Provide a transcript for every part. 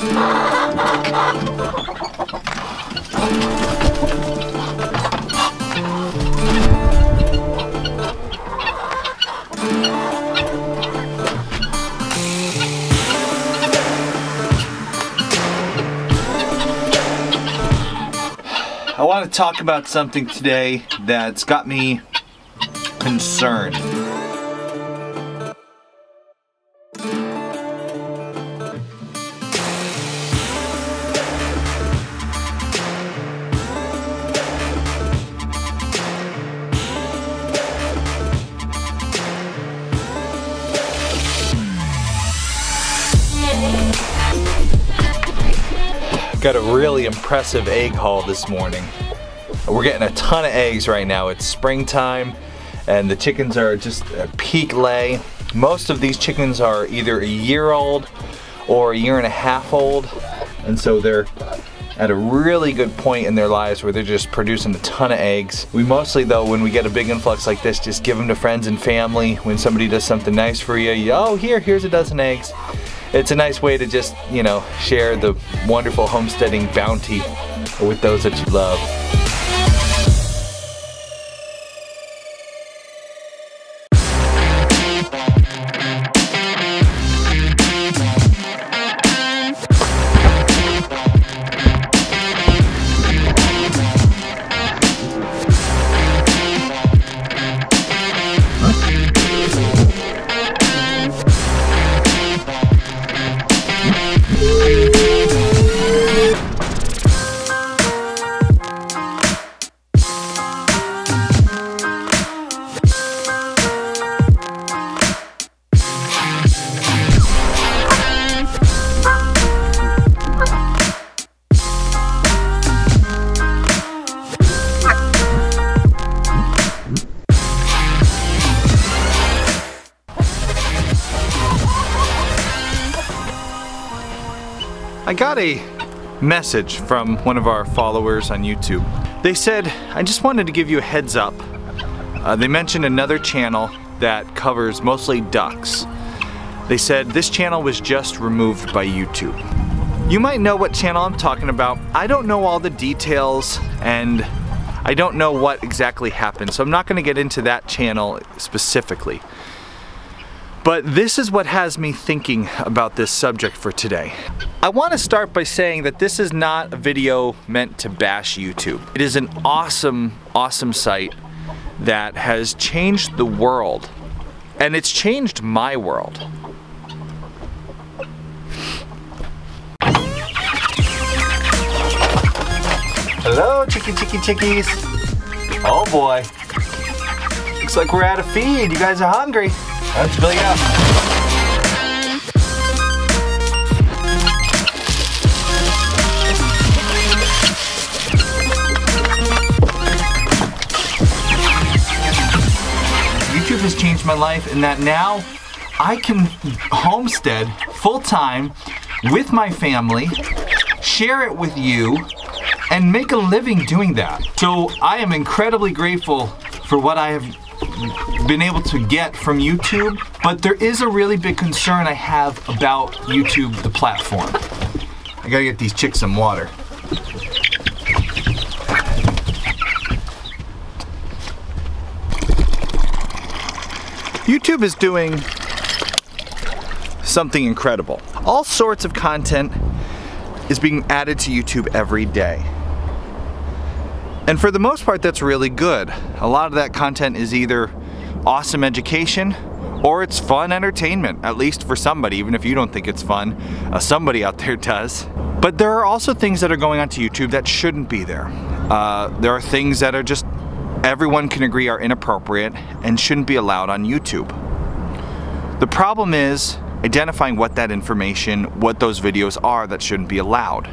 I want to talk about something today that's got me concerned. Got a really impressive egg haul this morning. We're getting a ton of eggs right now. It's springtime and the chickens are just at peak lay. Most of these chickens are either a year old or a year and a half old, and so they're at a really good point in their lives where they're just producing a ton of eggs. We mostly though, when we get a big influx like this, just give them to friends and family. When somebody does something nice for you, oh here's a dozen eggs. It's a nice way to just, you know, share the wonderful homesteading bounty with those that you love. I got a message from one of our followers on YouTube. They said, I just wanted to give you a heads up. They mentioned another channel that covers mostly ducks. They said this channel was just removed by YouTube. You might know what channel I'm talking about. I don't know all the details and I don't know what exactly happened, so I'm not going to get into that channel specifically. But this is what has me thinking about this subject for today. I want to start by saying that this is not a video meant to bash YouTube. It is an awesome, awesome site that has changed the world. And it's changed my world. Hello, chickies. Oh boy. Looks like we're out of feed. You guys are hungry. Let's fill you up. YouTube has changed my life in that now I can homestead full-time with my family, share it with you, and make a living doing that. So I am incredibly grateful for what I have been able to get from YouTube, but there is a really big concern I have about YouTube, the platform. I gotta get these chicks some water. YouTube is doing something incredible. All sorts of content is being added to YouTube every day. And for the most part, that's really good. A lot of that content is either awesome education or it's fun entertainment, at least for somebody, even if you don't think it's fun, somebody out there does. But there are also things that are going onto YouTube that shouldn't be there. There are things that are just, everyone can agree are inappropriate and shouldn't be allowed on YouTube. The problem is identifying what that information, what those videos are that shouldn't be allowed.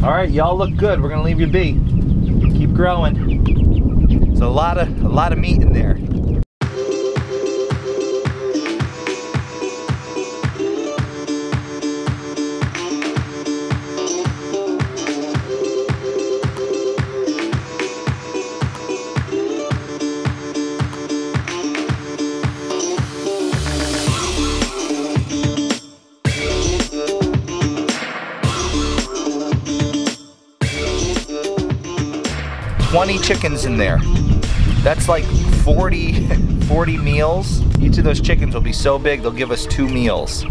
All right, y'all look good. We're gonna leave you be. Keep growing. There's a lot of meat in there. 20 chickens in there. That's like 40 meals. Each of those chickens will be so big, they'll give us 2 meals.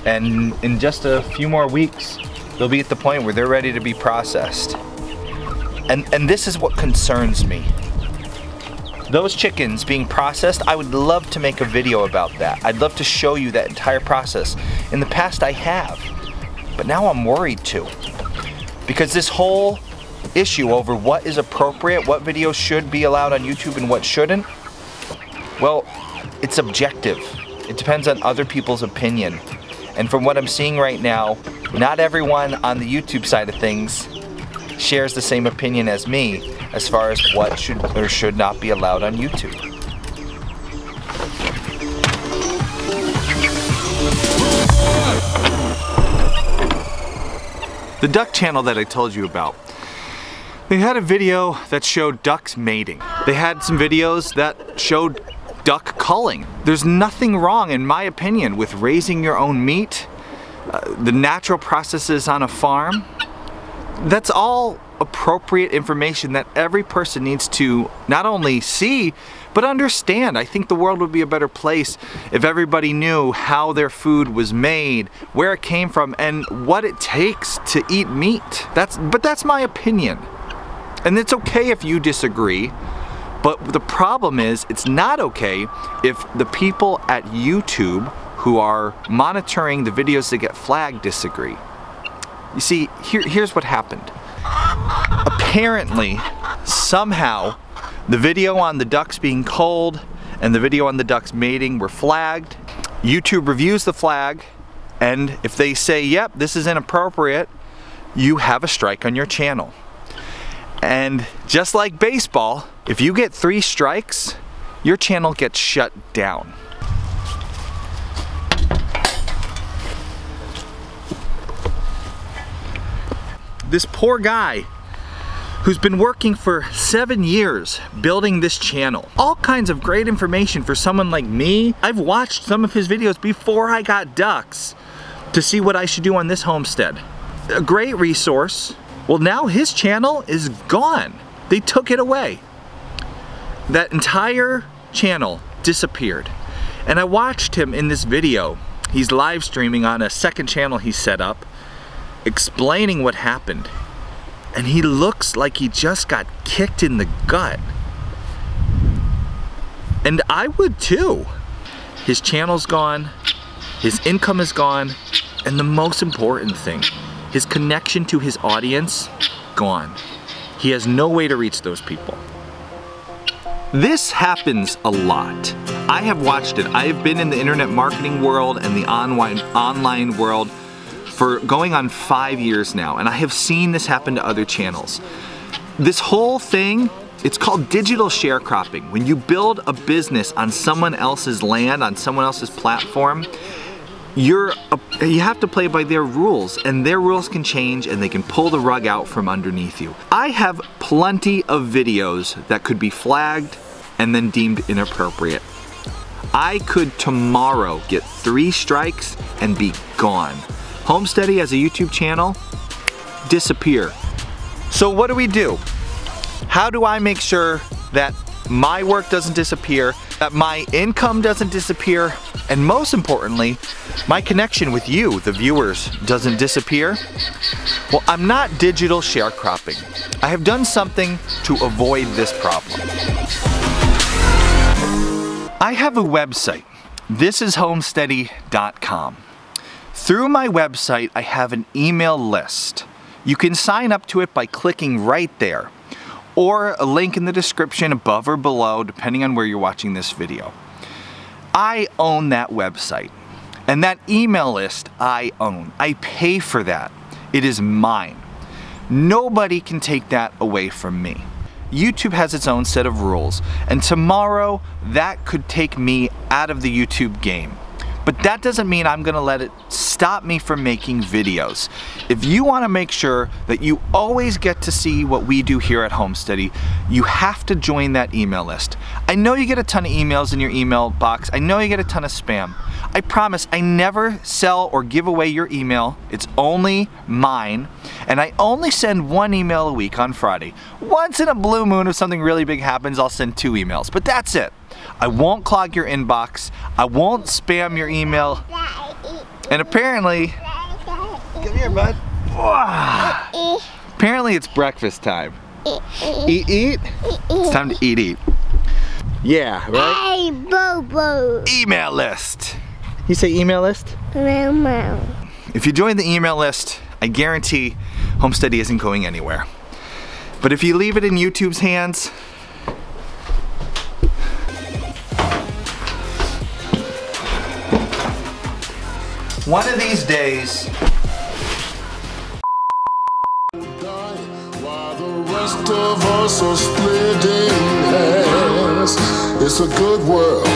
And in just a few more weeks, they'll be at the point where they're ready to be processed. And this is what concerns me. Those chickens being processed, I would love to make a video about that. I'd love to show you that entire process. In the past I have, but now I'm worried too. Because this whole issue over what is appropriate, what videos should be allowed on YouTube and what shouldn't, well, it's subjective. It depends on other people's opinion. And from what I'm seeing right now, not everyone on the YouTube side of things shares the same opinion as me as far as what should or should not be allowed on YouTube. The duck channel that I told you about, they had a video that showed ducks mating. They had some videos that showed duck culling. There's nothing wrong, in my opinion, with raising your own meat, the natural processes on a farm. That's all appropriate information that every person needs to not only see, but understand. I think the world would be a better place if everybody knew how their food was made, where it came from, and what it takes to eat meat. But that's my opinion. And it's okay if you disagree, but the problem is it's not okay if the people at YouTube who are monitoring the videos that get flagged disagree. You see, here's what happened. Apparently, somehow, the video on the ducks being culled and the video on the ducks mating were flagged. YouTube reviews the flag, and if they say, yep, this is inappropriate, you have a strike on your channel. And just like baseball, if you get 3 strikes, your channel gets shut down. This poor guy who's been working for 7 years building this channel. All kinds of great information for someone like me. I've watched some of his videos before I got ducks to see what I should do on this homestead. A great resource. Well, now his channel is gone. They took it away. That entire channel disappeared. And I watched him in this video. He's live streaming on a second channel he set up, explaining what happened. And he looks like he just got kicked in the gut. And I would too. His channel's gone, his income is gone, and the most important thing, his connection to his audience, gone. He has no way to reach those people. This happens a lot. I have watched it. I have been in the internet marketing world and the online world for going on 5 years now, and I have seen this happen to other channels. This whole thing, it's called digital sharecropping. When you build a business on someone else's land, on someone else's platform, you have to play by their rules, and their rules can change and they can pull the rug out from underneath you. I have plenty of videos that could be flagged and then deemed inappropriate. I could tomorrow get 3 strikes and be gone. Homesteady as a YouTube channel, disappear. So what do? How do I make sure that my work doesn't disappear, that my income doesn't disappear, and most importantly, my connection with you, the viewers, doesn't disappear? Well, I'm not digital sharecropping. I have done something to avoid this problem. I have a website. This is homesteady.com. Through my website, I have an email list. You can sign up to it by clicking right there, or a link in the description above or below, depending on where you're watching this video. I own that website, and that email list I own. I pay for that. It is mine. Nobody can take that away from me. YouTube has its own set of rules, and tomorrow that could take me out of the YouTube game. But that doesn't mean I'm gonna let it stop me from making videos. If you wanna make sure that you always get to see what we do here at Homesteady, you have to join that email list. I know you get a ton of emails in your email box. I know you get a ton of spam. I promise I never sell or give away your email. It's only mine. And I only send 1 email a week on Friday. Once in a blue moon, if something really big happens, I'll send 2 emails. But that's it. I won't clog your inbox. I won't spam your email. And apparently, come here, bud. Apparently it's breakfast time. Eat, eat? It's time to eat. Yeah, right? Hey, Bobo. Email list. You say email list? Mama. If you join the email list, I guarantee Homesteady isn't going anywhere. But if you leave it in YouTube's hands, one of these days, while the rest of us are splitting hairs, it's a good world.